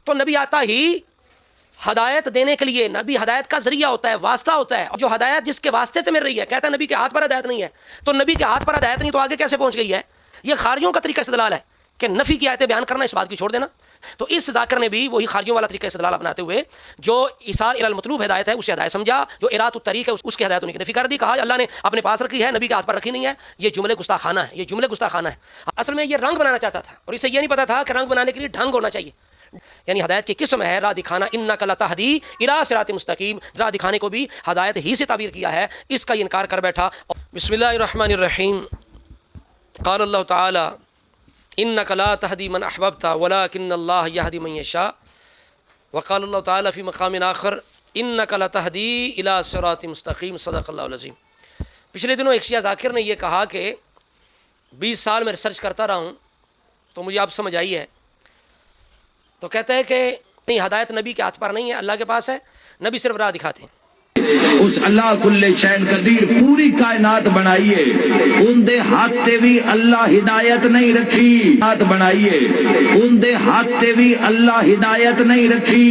تو نبی آتا ہی ہدایت دینے کے لیے، نبی ہدایت کا ذریعہ ہوتا ہے، واسطہ ہوتا ہے، جو ہدایت جس کے واسطے سے مل رہی ہے، کہتا ہے نبی کے ہاتھ پر ہدایت نہیں ہے، تو نبی کے ہاتھ پر ہدایت نہیں تو آگے کیسے پہنچ گئی ہے؟ یہ خارجیوں کا طریقہ استدلال ہے کہ نفی کی آیتیں بیان کرنا، اس بات کی چھوڑ دینا۔ تو اس ذاکر نے بھی وہی خارجیوں والا طریقہ استدلال اپناتے ہوئے جو ایصال الی المطلوب ہدایت ہے اسے ہدایت سمجھا، جو ارات الطریق ہے اس کی ہدایت ہونے کی نفی کر دی، کہا اللہ نے اپنے پاس رکھی ہے، نبی کے ہاتھ پر رکھی نہیں ہے۔ یہ جملے گستاخانہ ہے، یہ جملے گستاخانہ ہے۔ اصل میں یہ رنگ بنانا چاہتا تھا اور اسے یہ نہیں پتا تھا کہ رنگ بنانے کے لیے ڈھنگ ہونا چاہیے، یعنی ہدایت کی قسم ہے راہ دکھانا، انک لتہدی الی صراط مستقیم، راہ دکھانے کو بھی ہدایت ہی سے تعبیر کیا ہے، اس کا انکار کر بیٹھا۔ بسم اللہ الرحمن الرحیم، قال اللہ تعالی انک لا تہدی من احببت ولکن اللہ یہدی من یشاء، وقال اللہ تعالی فی مقام آخر انک لتہدی الی صراط مستقیم، صدق اللہ العظیم۔ پچھلے دنوں ایک شیعہ ذاکر نے یہ کہا کہ 20 سال میں ریسرچ کرتا رہا ہوں تو مجھے اب سمجھ آئی ہے، تو کہتا ہے کہ نہیں، ہدایت نبی کے ہاتھ پر نہیں ہے، اللہ کے پاس ہے، نبی صرف راہ دکھاتے ہیں۔ اس اللہ کل شین قدیر پوری کائنات بنائیے، ان دے ہاتھ تے بھی اللہ ہدایت نہیں رکھی، ہاتھ بنائیے ان دے ہاتھ تے بھی اللہ ہدایت نہیں رکھی۔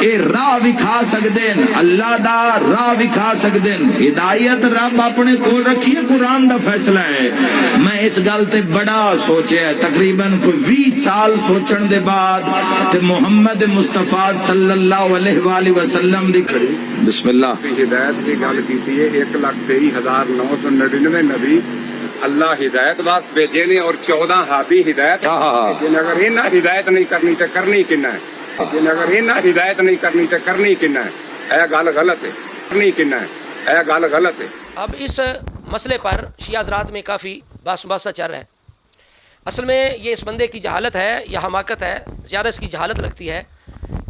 اے راہ وکھا سکدے، اللہ دا راہ وکھا سکدے، ہدایت رب اپنے کول رکھی ہے، قرآن دا فیصلہ ہے۔ میں اس گل تے بڑا سوچیا ہے، تقریباً کوئی 20 سال سوچن دے بعد تے محمد مصطفیٰ صلی اللہ علیہ وآلہ وسلم دی بسم اللہ ہدایت کی گل کی ہے۔ 1,23,999 نبی اللہ ہدایت واسطے بھیجے نے اور 14 ہادی ہدایت، لیکن اگر انہاں ہدایت نہیں کرنی تے کرنی کنا ہے، لیکن اگر انہاں ہدایت نہیں کرنی تے کرنی کنا ہے، اے گل غلط ہے، کرنی کنا ہے، اے گل غلط ہے۔ اب اس مسئلے پر شیعہ حضرات میں کافی باس مباحثہ چل رہا ہے۔ اصل میں یہ اس بندے کی جہالت ہے یا حماقت ہے، زیادہ اس کی جہالت لگتی ہے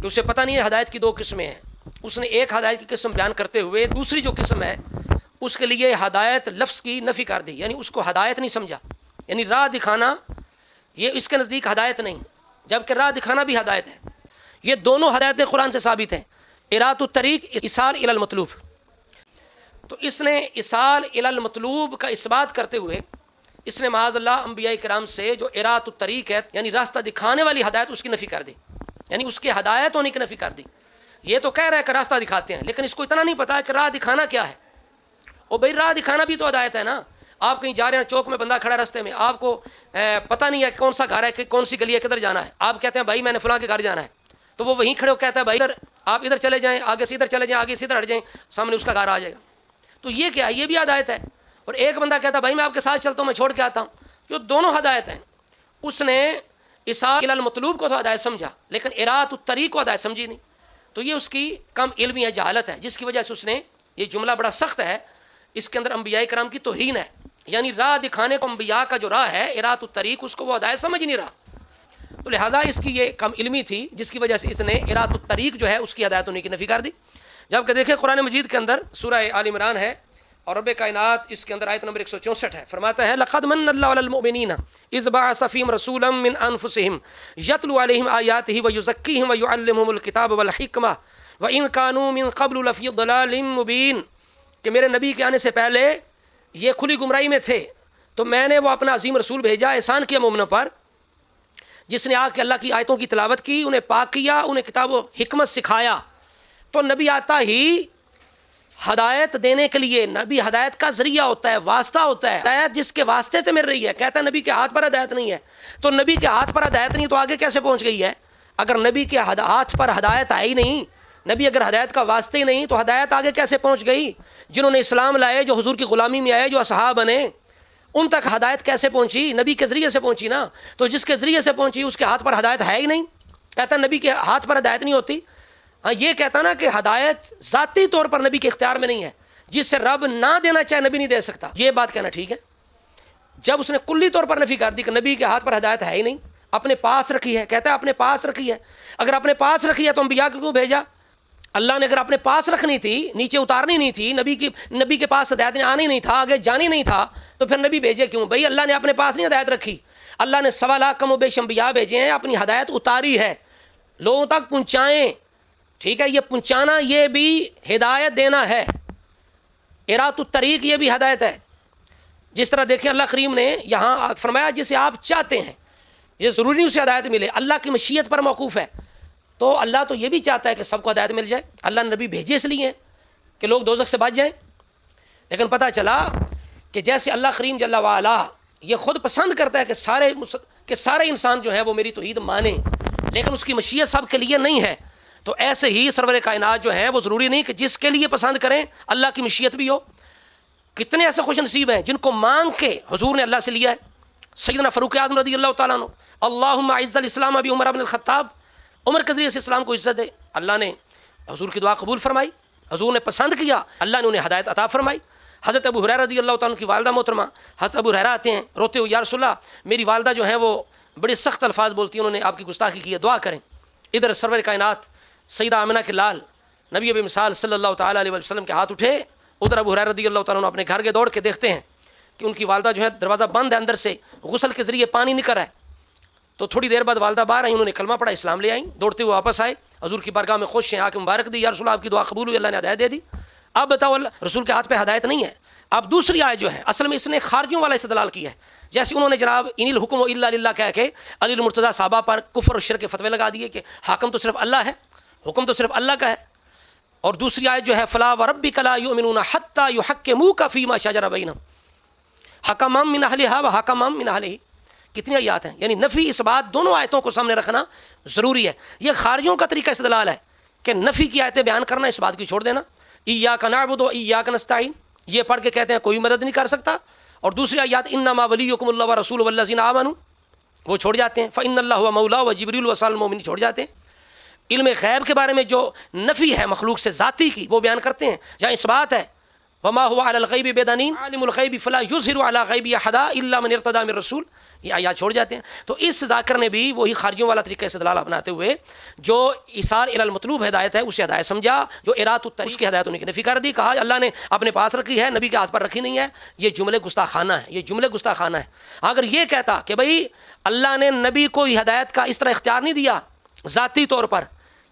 کہ اسے پتہ نہیں ہے ہدایت کی 2 قسمیں ہیں۔ اس نے ایک ہدایت کی قسم بیان کرتے ہوئے دوسری جو قسم ہے اس کے لیے ہدایت لفظ کی نفی کر دی، یعنی اس کو ہدایت نہیں سمجھا، یعنی راہ دکھانا یہ اس کے نزدیک ہدایت نہیں، جبکہ راہ دکھانا بھی ہدایت ہے۔ یہ دونوں ہدایتیں قرآن سے ثابت ہیں، ارات الطریق، ایصال الی المطلوب۔ تو اس نے ایصال الی المطلوب کا اثبات کرتے ہوئے اس نے معاذ اللہ انبیاء کرام سے جو ارات الطریق ہے، یعنی راستہ دکھانے والی ہدایت، اس کی نفی کر دی، یعنی اس کے ہدایت ہونے کی نفی کر دی۔ یہ تو کہہ رہا ہے کہ راستہ دکھاتے ہیں، لیکن اس کو اتنا نہیں پتا ہے کہ راہ دکھانا کیا ہے۔ اور بھائی راہ دکھانا بھی تو ہدایت ہے نا۔ آپ کہیں جا رہے ہیں، چوک میں بندہ کھڑا ہے راستے میں، آپ کو پتہ نہیں ہے کہ کون سا گھر ہے، کہ کون سی گلی ہے، کدھر جانا ہے، آپ کہتے ہیں بھائی میں نے فلاں کے گھر جانا ہے، تو وہ وہیں کھڑے ہو کہتا ہے بھائی آپ ادھر چلے جائیں، آگے سے ادھر چلے جائیں، آگے سے ادھر ہٹ جائیں، سامنے اس کا گھر آ جائے گا۔ تو یہ کیا ہے؟ یہ بھی ہدایت ہے۔ اور ایک بندہ کہتا ہے بھائی میں آپ کے ساتھ چلتا ہوں، میں چھوڑ کے آتا ہوں، جو دونوں ہدایت ہیں۔ اس نے ایصال الی المطلوب کو تو ہدایت سمجھا، لیکن ارات الطریق کو ہدایت سمجھی نہیں۔ تو یہ اس کی کم علمی ہے، جہالت ہے، جس کی وجہ سے اس نے یہ جملہ بڑا سخت ہے، اس کے اندر انبیاء کرام کی توہین ہے، یعنی راہ دکھانے کو انبیاء کا جو راہ ہے ارات الطریق، اس کو وہ ہدایت سمجھ نہیں رہا۔ تو لہٰذا اس کی یہ کم علمی تھی، جس کی وجہ سے اس نے ارات الطریق جو ہے اس کی ہدایت ہونے کی نفی کر دی۔ جبکہ دیکھیں قرآن مجید کے اندر سورہ آل عمران ہے اور رب کائنات اس کے اندر آیت نمبر 164 ہے، فرماتا ہے لقد من اللہ علی المؤمنین اذ بعث فیہم رسولا من انفسہم یتلو علیہم آیاتہ ویزکیہم ویعلمہم الکتاب والحکمہ وان کانوا من قبل لفی ضلال مبین، کہ میرے نبی کے آنے سے پہلے یہ کھلی گمراہی میں تھے، تو میں نے وہ اپنا عظیم رسول بھیجا، احسان کیا مومنوں پر، جس نے آ کے اللہ کی آیتوں کی تلاوت کی، انہیں پاک کیا، انہیں کتاب و حکمت سکھایا۔ تو نبی آتا ہی ہدایت دینے کے لیے، نبی ہدایت کا ذریعہ ہوتا ہے، واسطہ ہوتا ہے، ہدایت جس کے واسطے سے مل رہی ہے، کہتا ہے نبی کے ہاتھ پر ہدایت نہیں ہے، تو نبی کے ہاتھ پر ہدایت نہیں تو آگے کیسے پہنچ گئی ہے؟ اگر نبی کے ہاتھ پر ہدایت آئی نہیں، نبی اگر ہدایت کا واسطہ ہی نہیں تو ہدایت آگے کیسے پہنچ گئی؟ جنہوں نے اسلام لائے، جو حضور کی غلامی میں آئے، جو اصحاب بنے، ان تک ہدایت کیسے پہنچی؟ نبی کے ذریعے سے پہنچی نا۔ تو جس کے ذریعے سے پہنچی اس کے ہاتھ پر ہدایت ہے ہی نہیں، کہتا نبی کے ہاتھ پر ہدایت نہیں ہوتی۔ ہاں یہ کہتا نا کہ ہدایت ذاتی طور پر نبی کے اختیار میں نہیں ہے، جس سے رب نہ دینا چاہے نبی نہیں دے سکتا، یہ بات کہنا ٹھیک ہے؟ جب اس نے کلی طور پر نفی کر دی کہ نبی کے ہاتھ پر ہدایت ہے ہی نہیں، اپنے پاس رکھی ہے، کہتا ہے اپنے پاس رکھی ہے۔ اگر اپنے پاس رکھی ہے تو انبیاء کو کیوں بھیجا؟ اللہ نے اگر اپنے پاس رکھنی تھی، نیچے اتارنی نہیں تھی، نبی کے پاس ہدایت آنی نہیں تھا، آگے جانی نہیں تھا، تو پھر نبی بھیجے کیوں؟ بھائی اللہ نے اپنے پاس نہیں ہدایت رکھی، اللہ نے 1.25 لاکھ کم و بیش انبیاء بھیجے ہیں، اپنی ہدایت اتاری ہے، لوگوں تک پہنچائیں، ٹھیک ہے؟ یہ پہنچانا یہ بھی ہدایت دینا ہے، ارات الطریق یہ بھی ہدایت ہے۔ جس طرح دیکھیں اللہ کریم نے یہاں فرمایا جسے آپ چاہتے ہیں، یہ ضروری نہیں اسے ہدایت ملے، اللہ کی مشیت پر موقوف ہے۔ تو اللہ تو یہ بھی چاہتا ہے کہ سب کو ہدایت مل جائے، اللہ نے نبی بھیجے اس لیے ہیں کہ لوگ دوزخ سے بچ جائیں۔ لیکن پتہ چلا کہ جیسے اللہ کریم جل وعلا یہ خود پسند کرتا ہے کہ سارے انسان جو ہیں وہ میری توحید مانیں، لیکن اس کی مشیت سب کے لیے نہیں ہے، تو ایسے ہی سرور کائنات جو ہیں وہ ضروری نہیں کہ جس کے لیے پسند کریں اللہ کی مشیت بھی ہو۔ کتنے ایسے خوش نصیب ہیں جن کو مانگ کے حضور نے اللہ سے لیا ہے۔ سیدنا فاروق اعظم رضی اللہ تعالیٰ عنہ، اللہم اعز الاسلام ابی عمر بن الخطاب، عمر کے ذریعے سے اسلام کو عزت دے، اللہ نے حضور کی دعا قبول فرمائی، حضور نے پسند کیا، اللہ نے انہیں ہدایت عطا فرمائی۔ حضرت ابو ہریرہ رضی اللہ تعالیٰ عنہ کی والدہ محترمہ حضرت ابو ہریرہ آتے ہیں روتے ہوئے، یا رسول اللہ میری والدہ جو ہیں وہ بڑے سخت الفاظ بولتی ہیں، انہوں نے آپ کی گستاخی کی ہے، دعا کریں۔ ادھر سرور کائنات سیدہ آمنہ کے لال نبی مثال صلی اللہ تعالیٰ علیہ وسلم کے ہاتھ اٹھے، ادھر ابو ہریرہ رضی اللہ تعالیٰ عنہ اپنے گھر کے دوڑ کے دیکھتے ہیں کہ ان کی والدہ جو ہے دروازہ بند ہے، اندر سے غسل کے ذریعے پانی نکل رہا ہے۔ تو تھوڑی دیر بعد والدہ باہر آئیں، انہوں نے کلمہ پڑھا، اسلام لے آئیں، دوڑتے ہوئے واپس آئے، حضور کی بارگاہ میں خوش ہیں، آ کے مبارک دی، یا رسول اللہ آپ کی دعا قبول ہوئی، اللہ نے ہدایت دے دی۔ اب بتاؤ رسول کے ہاتھ پہ ہدایت نہیں ہے۔ اب دوسری آیت جو ہے اصل میں اس نے خارجیوں والا استدلال کیا ہے، جیسے انہوں نے جناب ان الحکم الا للہ کہہ کے علی المرتضیٰ صحابہ پر کفر اور شرک کے فتوے لگا دیے کہ حاکم تو صرف اللہ ہے، حکم تو صرف اللہ کا ہے۔ اور دوسری آیت جو ہے فلا وربک لا یؤمنون حتی یحکموک فیما شجر بینہم حکما من اہلہا وحکما من اہلہ۔ کتنی آیات ہیں، یعنی نفی اس بات دونوں آیتوں کو سامنے رکھنا ضروری ہے۔ یہ خارجیوں کا طریقہ استدلال ہے کہ نفی کی آیتیں بیان کرنا، اس بات کی چھوڑ دینا، ایاک نعبد و ایاک نستعین، یہ پڑھ کے کہتے ہیں کوئی مدد نہیں کر سکتا، اور دوسری آیات انما ولیکم اللہ ورسولہ والذین آمنوا وہ چھوڑ جاتے ہیں، فإن اللہ هو مولاہ وجبریل وصالح المؤمنین چھوڑ جاتے ہیں۔ علم غیب کے بارے میں جو نفی ہے مخلوق سے ذاتی کی وہ بیان کرتے ہیں، جہاں اس بات ہے وما هو علی الغیب بدنین عالم الغیب فلا یظہر علی غیبہ احدا الا من ارتضی من رسول، یہ آیات چھوڑ جاتے ہیں۔ تو اس ذاکر نے بھی وہی خارجیوں والا طریقہ استدلال اپناتے ہوئے جو ایثار الی المطلوب ہدایت ہے اسے ہدایت سمجھا، جو ارات الطریق اس کی ہدایت انہیں کی نفی کر دی، کہا اللہ نے اپنے پاس رکھی ہے، نبی کے ہاتھ پر رکھی نہیں ہے۔ یہ جملے گستاخانہ ہے، یہ جملے گستاخانہ ہے۔ اگر یہ کہتا کہ بھائی اللہ نے نبی کو ہدایت کا اس طرح اختیار نہیں دیا ذاتی طور پر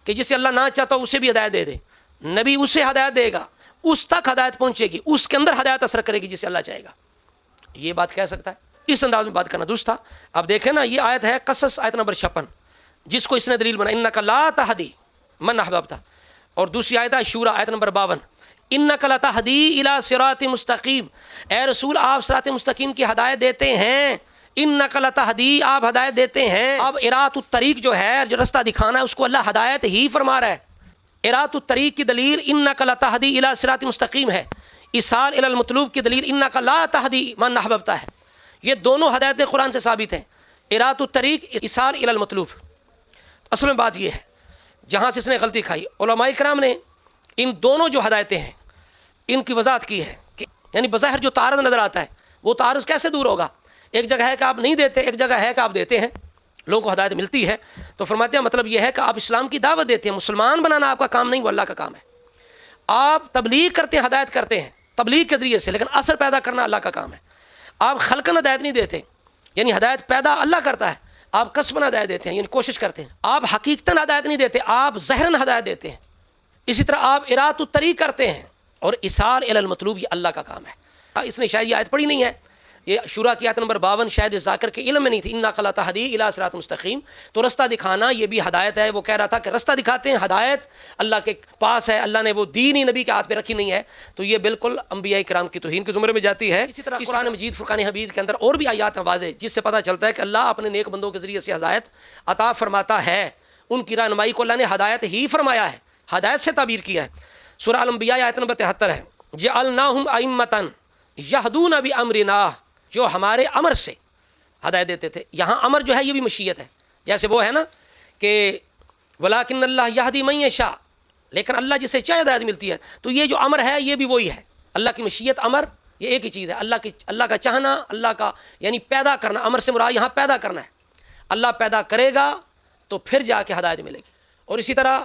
کہ جسے اللہ نہ چاہتا اسے بھی ہدایت دے دے، نبی اسے ہدایت دے گا، اس تک ہدایت پہنچے گی، اس کے اندر ہدایت اثر کرے گی جسے اللہ چاہے گا، یہ بات کہہ سکتا ہے؟ اس انداز میں بات کرنا درست تھا۔ اب دیکھیں نا، یہ آیت ہے قصص آیت نمبر 56، جس کو اس نے دلیل بنا انک لا تہدی من احببت، اور دوسری آیت ہے شورى آیت نمبر 52 انک لتہدی الی صراط مستقیم، اے رسول آپ صراط مستقیم کی ہدایت دیتے ہیں، انک لتہدی آپ ہدایت دیتے ہیں۔ اب ارات الطریق جو ہے، جو رستہ دکھانا ہے، اس کو اللہ ہدایت ہی فرما رہا ہے۔ ارات الطریق کی دلیل انک لتہدی الی صراط مستقیم ہے، ایصال الی المطلوب کی دلیل انک لا تہدی من احببت ہے۔ یہ دونوں ہدایتیں قرآن سے ثابت ہیں، ارات الطریق، ایصال الی المطلوب۔ اصل میں بات یہ ہے جہاں سے اس نے غلطی کھائی، علماء کرام نے ان دونوں جو ہدایتیں ہیں ان کی وضاحت کی ہے کہ یعنی بظاہر جو تعارض نظر آتا ہے وہ تعارض کیسے دور ہوگا؟ ایک جگہ ہے کہ آپ نہیں دیتے، ایک جگہ ہے کہ آپ دیتے ہیں، لوگوں کو ہدایت ملتی ہے۔ تو فرماتے ہیں مطلب یہ ہے کہ آپ اسلام کی دعوت دیتے ہیں، مسلمان بنانا آپ کا کام نہیں، وہ اللہ کا کام ہے۔ آپ تبلیغ کرتے ہیں، ہدایت کرتے ہیں تبلیغ کے ذریعے سے، لیکن اثر پیدا کرنا اللہ کا کام ہے۔ آپ خلقاً ہدایت نہیں دیتے، یعنی ہدایت پیدا اللہ کرتا ہے، آپ قصباً ہدایت دیتے ہیں، یعنی کوشش کرتے ہیں۔ آپ حقیقتاً ہدایت نہیں دیتے، آپ ظاہراً ہدایت دیتے ہیں۔ اسی طرح آپ ارات الطریق کرتے ہیں، اور ایصال الی المطلوب یہ اللہ کا کام ہے۔ اس نے شاید یہ آیت پڑھی نہیں ہے، یہ شورى کی آیت نمبر 52 شاید اس ذاکر کے علم میں نہیں تھی، انک لتہدی الی صراط مستقیم۔ تو رستہ دکھانا یہ بھی ہدایت ہے، وہ کہہ رہا تھا کہ رستہ دکھاتے ہیں، ہدایت اللہ کے پاس ہے، اللہ نے وہ دین ہی نبی کے ہاتھ پہ رکھی نہیں ہے، تو یہ بالکل انبیاء کرام کی توہین کے زمرے میں جاتی ہے۔ اسی طرح قرآن مجید فرقان حمید کے اندر اور بھی آیات ہیں واضح، جس سے پتہ چلتا ہے کہ اللہ اپنے نیک بندوں کے ذریعے سے ہدایت عطا فرماتا ہے، ان کی رہنمائی کو اللہ نے ہدایت ہی فرمایا ہے، ہدایت سے تعبیر کیا ہے۔ سورہ الانبیاء آیت نمبر 73 ہے، جعلناہم ائمۃ یہدون بامرنا، جو ہمارے امر سے ہدایت دیتے تھے۔ یہاں امر جو ہے یہ بھی مشیت ہے، جیسے وہ ہے نا کہ ولکن اللہ یہدی من یشاء، لیکن اللہ جسے چاہے ہدایت ملتی ہے۔ تو یہ جو امر ہے یہ بھی وہی ہے، اللہ کی مشیت امر یہ ایک ہی چیز ہے، اللہ کا چاہنا، اللہ کا یعنی پیدا کرنا، امر سے مراد یہاں پیدا کرنا ہے۔ اللہ پیدا کرے گا تو پھر جا کے ہدایت ملے گی۔ اور اسی طرح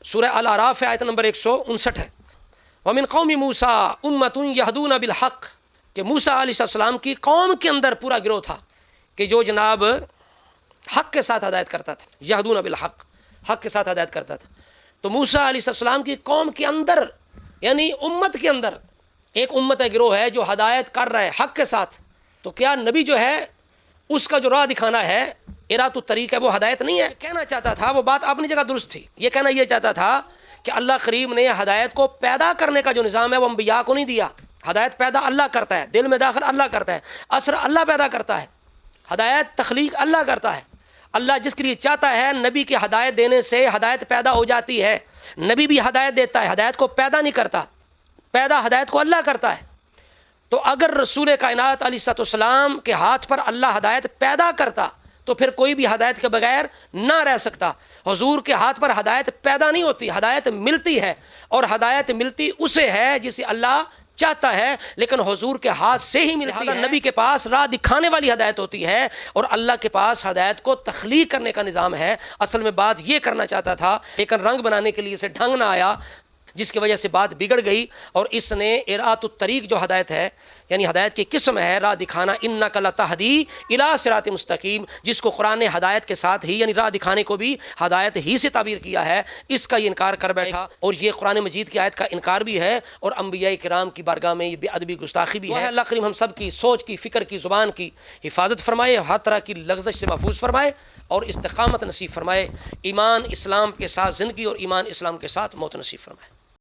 سورہ الاعراف آیت نمبر 159 ہے، ومن قوم موسیٰ امۃ یہدون بالحق، کہ موسیٰ علیہ السلام کی قوم کے اندر پورا گروہ تھا کہ جو جناب حق کے ساتھ ہدایت کرتا تھا، یہدون بالحق، حق کے ساتھ ہدایت کرتا تھا۔ تو موسیٰ علیہ السلام کی قوم کے اندر یعنی امت کے اندر ایک امت گروہ ہے جو ہدایت کر رہا ہے حق کے ساتھ، تو کیا نبی جو ہے اس کا جو راہ دکھانا ہے ارات الطریق ہے وہ ہدایت نہیں ہے. کہنا چاہتا تھا وہ بات اپنی جگہ درست تھی. یہ کہنا یہ چاہتا تھا کہ اللہ کریم نے ہدایت کو پیدا کرنے کا جو نظام ہے وہ انبیاء کو نہیں دیا. ہدایت پیدا اللہ کرتا ہے, دل میں داخل اللہ کرتا ہے, اثر اللہ پیدا کرتا ہے, ہدایت تخلیق اللہ کرتا ہے. اللہ جس کے لیے چاہتا ہے نبی کی ہدایت دینے سے ہدایت پیدا ہو جاتی ہے. نبی بھی ہدایت دیتا ہے, ہدایت کو پیدا نہیں کرتا, پیدا ہدایت کو اللہ کرتا ہے. تو اگر رسول کائنات علیہ السلام کے ہاتھ پر اللہ ہدایت پیدا کرتا تو پھر کوئی بھی ہدایت کے بغیر نہ رہ سکتا. حضور کے ہاتھ پر ہدایت پیدا نہیں ہوتی, ہدایت ملتی ہے, اور ہدایت ملتی اسے ہے جسے اللہ چاہتا ہے, لیکن حضور کے ہاتھ سے ہی ملتی ہے. نبی کے پاس راہ دکھانے والی ہدایت ہوتی ہے اور اللہ کے پاس ہدایت کو تخلیق کرنے کا نظام ہے. اصل میں بات یہ کرنا چاہتا تھا لیکن رنگ بنانے کے لیے اسے ڈھنگ نہ آیا, جس کی وجہ سے بات بگڑ گئی. اور اس نے ارات الطریق جو ہدایت ہے یعنی ہدایت کی قسم ہے راہ دکھانا, انک لتہدی الی صراط مستقیم, جس کو قرآن نے ہدایت کے ساتھ ہی یعنی راہ دکھانے کو بھی ہدایت ہی سے تعبیر کیا ہے, اس کا یہ انکار کر بیٹھا. اور یہ قرآن مجید کی آیت کا انکار بھی ہے اور انبیاء کرام کی بارگاہ میں یہ بے ادبی گستاخی بھی ہے. اللہ کریم ہم سب کی سوچ کی, فکر کی, زبان کی حفاظت فرمائے, ہر طرح کی لغزش سے محفوظ فرمائے اور استقامت نصیب فرمائے. ایمان اسلام کے ساتھ زندگی اور ایمان اسلام کے ساتھ موت نصیب فرمائے.